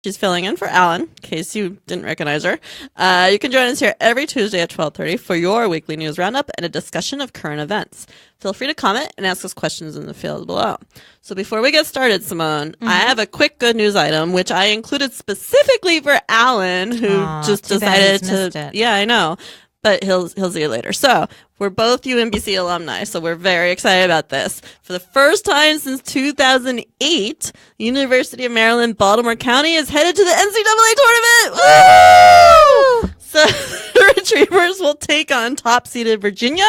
She's filling in for Alan, in case you didn't recognize her. You can join us here every Tuesday at 12:30 for your weekly news roundup and a discussion of current events. Feel free to comment and ask us questions in the field below. So before we get started, Simone, I have a quick good news item, which I included specifically for Alan, who just decided to... Yeah, I know. But he'll see you later. So we're both UMBC alumni, so we're very excited about this. For the first time since 2008, University of Maryland, Baltimore County is headed to the NCAA tournament. Woo! So the Retrievers will take on top-seeded Virginia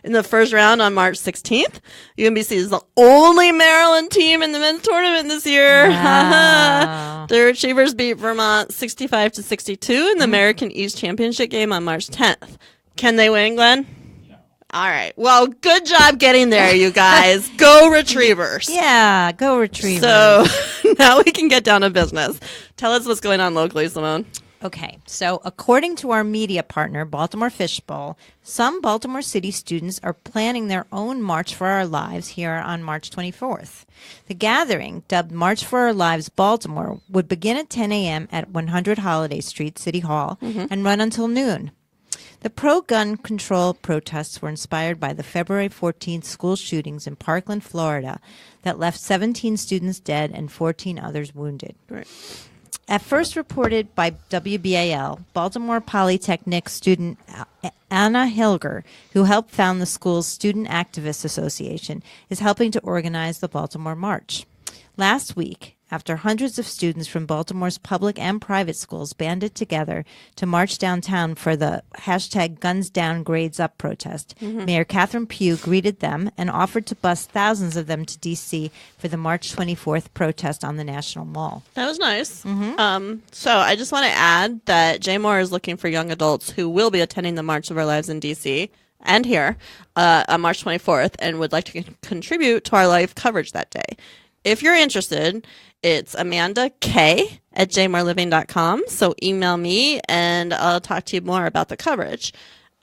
in the first round on March 16th. UMBC is the only Maryland team in the men's tournament this year. Wow. The Retrievers beat Vermont 65-62 in the American East Championship game on March 10th. Can they win, Glenn? No. All right. Well, good job getting there, you guys. Go Retrievers. Yeah, go Retrievers. So now we can get down to business. Tell us what's going on locally, Simone. Okay, so according to our media partner, Baltimore Fishbowl, some Baltimore City students are planning their own March for Our Lives here on March 24th. The gathering, dubbed March for Our Lives Baltimore, would begin at 10 a.m. at 100 Holiday Street, City Hall, and run until noon. The pro-gun control protests were inspired by the February 14th school shootings in Parkland, Florida, that left 17 students dead and 14 others wounded. Right. At first reported by WBAL, Baltimore Polytechnic student Anna Hilger, who helped found the school's Student Activists Association, is helping to organize the Baltimore March. Last week, after hundreds of students from Baltimore's public and private schools banded together to march downtown for the hashtag Guns Down, Grades Up protest, Mayor Catherine Pugh greeted them and offered to bus thousands of them to D.C. for the March 24th protest on the National Mall. That was nice. So I just want to add that Jay Moore is looking for young adults who will be attending the March of Our Lives in D.C. and here on March 24th and would like to contribute to our live coverage that day. If you're interested, it's Amanda K at jmoreliving.com. So email me and I'll talk to you more about the coverage.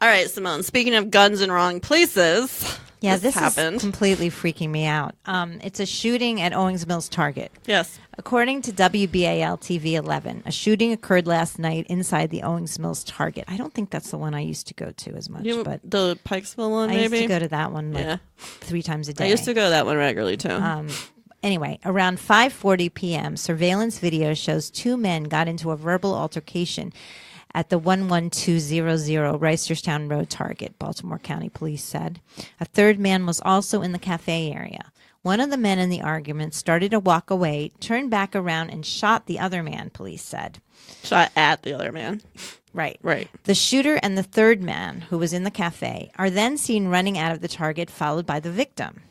All right, Simone, speaking of guns in wrong places. Yeah, this happened. Is completely freaking me out. It's a shooting at Owings Mills Target. Yes. According to WBAL TV 11, a shooting occurred last night inside the Owings Mills Target. I don't think that's the one I used to go to as much. But the Pikesville one, maybe? I used to go to that one 3 times a day. I used to go to that one regularly, too. Anyway, around 5:40 p.m., surveillance video shows 2 men got into a verbal altercation at the 11200 Reisterstown Road Target, Baltimore County Police said. A third man was also in the cafe area. One of the men in the argument started to walk away, turned back around, and shot the other man, police said. Shot at the other man. Right. Right. The shooter and the third man, who was in the cafe, are then seen running out of the Target, followed by the victim.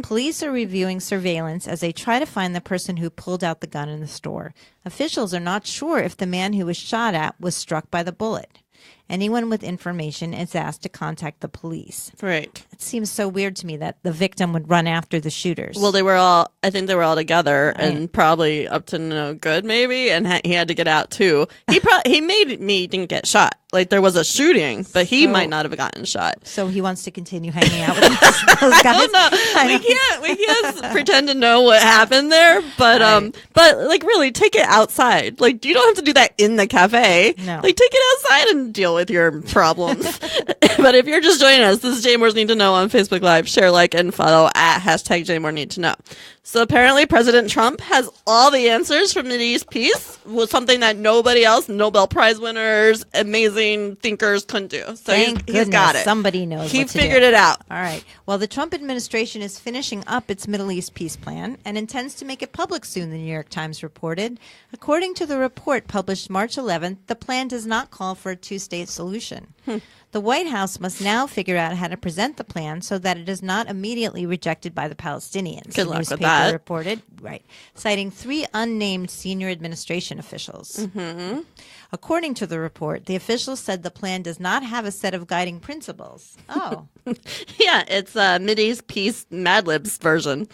Police are reviewing surveillance as they try to find the person who pulled out the gun in the store. Officials are not sure if the man who was shot at was struck by the bullet. Anyone with information is asked to contact the police. Right. It seems so weird to me that the victim would run after the shooters. Well, I think they were all together and probably up to no good, maybe, and he had to get out, too. He made me didn't get shot. Like, there was a shooting, but he might not have gotten shot. So he wants to continue hanging out with those guys? I don't know. We can't pretend to know what happened there, but like, really, take it outside. Like, you don't have to do that in the cafe. No. Like, take it outside and deal with your problems. But if you're just joining us, this is Jay Moore's Need to Know on Facebook Live. Share, like, and follow at hashtag Jay Moore Need to Know. So apparently President Trump has all the answers for Mideast peace, was something that nobody else, Nobel Prize winners, amazing thinkers couldn't do. So he's got it. Somebody knows He what to figured do. it out. All right. Well, the Trump administration is finishing up its Middle East peace plan and intends to make it public soon, the New York Times reported. According to the report published March 11th, the plan does not call for a two-state solution. The White House must now figure out how to present the plan so that it is not immediately rejected by the Palestinians. Good luck with newspaper that. Reported, right, citing 3 unnamed senior administration officials. According to the report, the officials said the plan does not have a set of guiding principles. Oh. Yeah, it's Mideast peace Mad Libs version.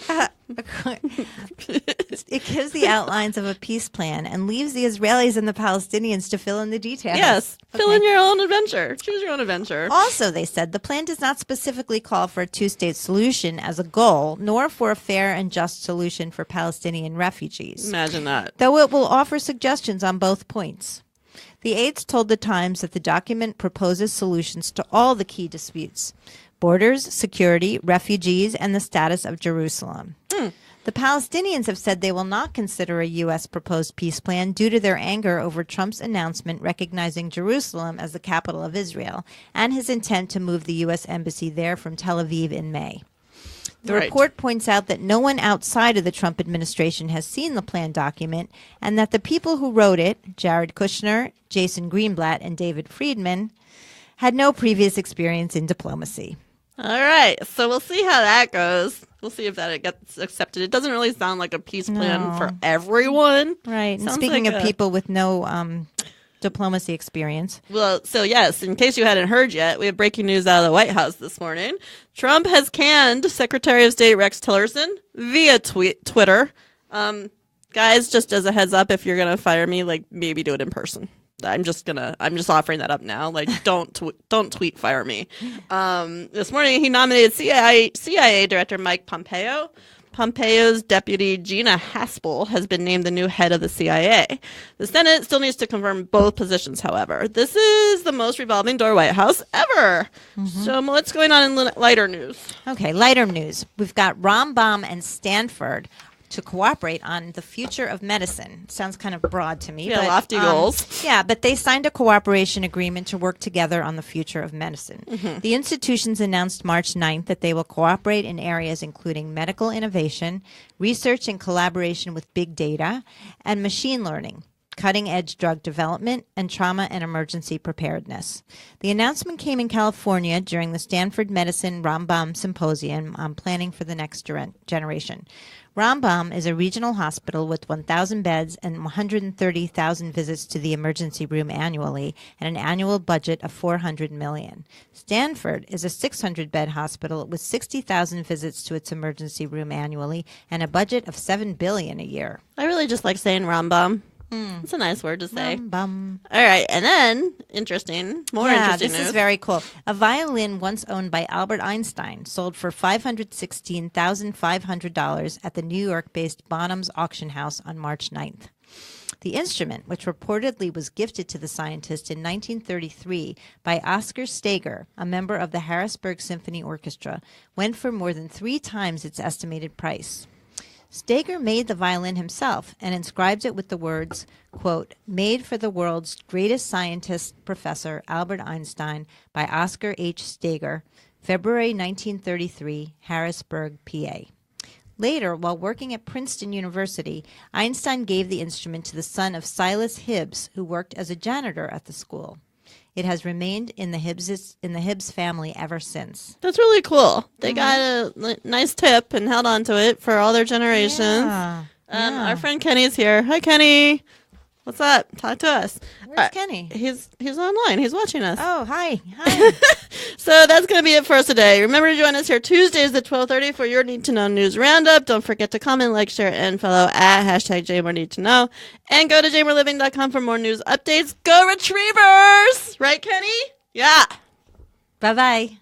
It gives the outlines of a peace plan and leaves the Israelis and the Palestinians to fill in the details. Yes. Fill in your own adventure. Choose your own adventure. Also, they said the plan does not specifically call for a two-state solution as a goal, nor for a fair and just solution for Palestinian refugees. Imagine that. Though it will offer suggestions on both points. The aides told The Times that the document proposes solutions to all the key disputes: borders, security, refugees, and the status of Jerusalem. The Palestinians have said they will not consider a U.S. proposed peace plan due to their anger over Trump's announcement recognizing Jerusalem as the capital of Israel and his intent to move the U.S. embassy there from Tel Aviv in May. The report points out that no one outside of the Trump administration has seen the plan document and that the people who wrote it, Jared Kushner, Jason Greenblatt, and David Friedman, had no previous experience in diplomacy. All right. So we'll see how that goes. We'll see if that gets accepted. It doesn't really sound like a peace plan for everyone. Right. And Sounds speaking like of people with no diplomacy experience. Well, so yes, in case you hadn't heard yet, we have breaking news out of the White House this morning. Trump has canned Secretary of State Rex Tillerson via Twitter. Guys, just as a heads up, if you're going to fire me, like, maybe do it in person. I'm just offering that up now. Like, don't tweet fire me. This morning, he nominated CIA Director Mike Pompeo. Pompeo's deputy Gina Haspel has been named the new head of the CIA. The Senate still needs to confirm both positions, however. This is the most revolving door White House ever. So what's going on in lighter news? Okay, lighter news. We've got Rambam and Stanford to cooperate on the future of medicine. Sounds kind of broad to me. Yeah, but, lofty goals. Yeah, but they signed a cooperation agreement to work together on the future of medicine. The institutions announced March 9th that they will cooperate in areas including medical innovation, research and collaboration with big data, and machine learning, cutting-edge drug development, and trauma and emergency preparedness. The announcement came in California during the Stanford Medicine Rambam Symposium on Planning for the Next Generation. Rambam is a regional hospital with 1,000 beds and 130,000 visits to the emergency room annually and an annual budget of $400 million. Stanford is a 600-bed hospital with 60,000 visits to its emergency room annually and a budget of $7 billion a year. I really just like saying Rambam. It's a nice word to say. Rambam. All right, and then more interesting this news. is very cool. A violin once owned by Albert Einstein sold for $516,500 at the New York-based Bonham's auction house on March 9th. The instrument, which reportedly was gifted to the scientist in 1933 by Oscar Steger, a member of the Harrisburg Symphony Orchestra, went for more than 3 times its estimated price. Steger made the violin himself and inscribed it with the words, quote, "Made for the world's greatest scientist, Professor Albert Einstein by Oscar H. Steger, February 1933, Harrisburg, PA." Later, while working at Princeton University, Einstein gave the instrument to the son of Silas Hibbs, who worked as a janitor at the school. It has remained in the Hibbs family ever since. That's really cool. They got a nice tip and held on to it for all their generations. Yeah. Our friend Kenny's here. Hi, Kenny. What's up? Talk to us. Where's Kenny? He's online. He's watching us. Oh, hi. Hi. So that's going to be it for us today. Remember to join us here Tuesdays at 12:30 for your Need to Know News Roundup. Don't forget to comment, like, share, and follow at #JMoreNeedToKnow. And go to jmoreliving.com for more news updates. Go Retrievers! Right, Kenny? Yeah. Bye-bye.